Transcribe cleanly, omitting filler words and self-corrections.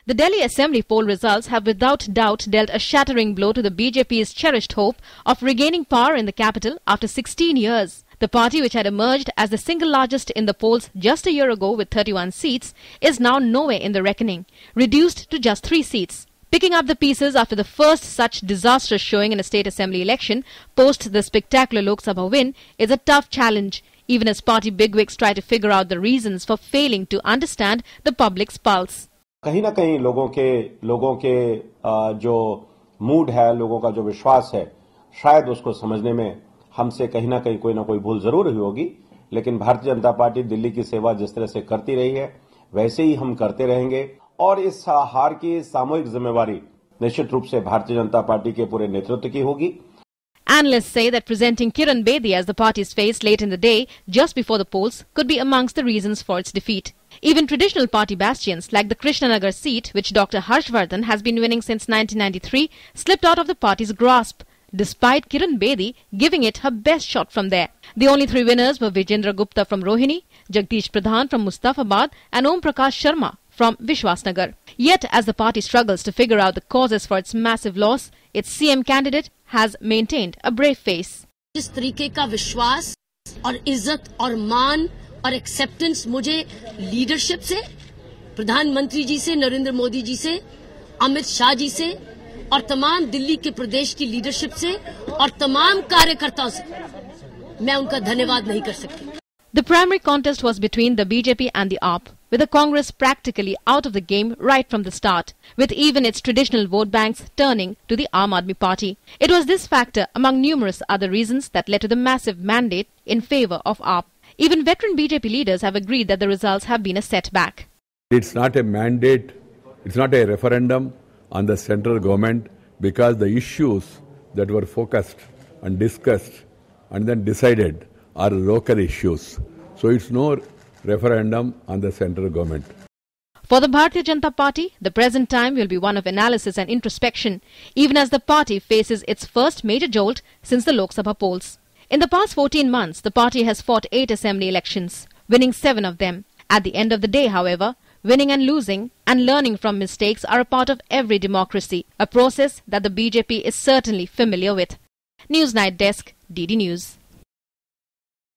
The Delhi Assembly poll results have without doubt dealt a shattering blow to the BJP's cherished hope of regaining power in the capital after 16 years. The party, which had emerged as the single largest in the polls just a year ago with 31 seats, is now nowhere in the reckoning, reduced to just 3 seats. Picking up the pieces after the first such disastrous showing in a state assembly election post the spectacular Lok Sabha win is a tough challenge, even as party bigwigs try to figure out the reasons for failing to understand the public's pulse. कहीं ना कहीं लोगों के जो mood है, लोगों का जो विश्वास है, शायद उसको समझने में हमसे कहीं ना कोई भूल जरूर हुई होगी। लेकिन भारतीय जनता पार्टी दिल्ली की सेवा जिस तरह से करती रही है, वैसे ही हम करते रहेंगे और इस हार की सामूहिक जिम्मेवारी निश्चित रूप से भारतीय जनता पार्टी के पूरे नेतृत्व की होगी। Analysts say that presenting Kiran Bedi as the party's face late in the day, just before the polls, could be amongst the reasons for its defeat. Even traditional party bastions like the Krishnanagar seat, which Dr. Harshvardhan has been winning since 1993, slipped out of the party's grasp, despite Kiran Bedi giving it her best shot from there. The only 3 winners were Vijendra Gupta from Rohini, Jagdish Pradhan from Mustafabad and Om Prakash Sharma from Vishwasnagar. Yet, as the party struggles to figure out the causes for its massive loss, its CM candidate has maintained a brave face. जिस तरीके का विश्वास और इज्जत और मान और acceptance मुझे लीडरशिप से, प्रधानमंत्री जी से, नरेंद्र मोदी जी से, अमित शाह जी से और तमाम दिल्ली के प्रदेश की लीडरशिप से और तमाम कार्यकर्ताओं से, मैं उनका धन्यवाद नहीं कर सकती। The primary contest was between the BJP and the AAP, with the Congress practically out of the game right from the start, with even its traditional vote banks turning to the Aam Aadmi Party. It was this factor, among numerous other reasons, that led to the massive mandate in favour of AAP. Even veteran BJP leaders have agreed that the results have been a setback. It's not a mandate, it's not a referendum on the central government, because the issues that were focused and discussed and then decided are local issues. So it's no referendum on the central government. For the Bharatiya Janata Party, the present time will be one of analysis and introspection, even as the party faces its first major jolt since the Lok Sabha polls. In the past 14 months, the party has fought 8 assembly elections, winning 7 of them. At the end of the day, however, winning and losing and learning from mistakes are a part of every democracy, a process that the BJP is certainly familiar with. Newsnight Desk, DD News.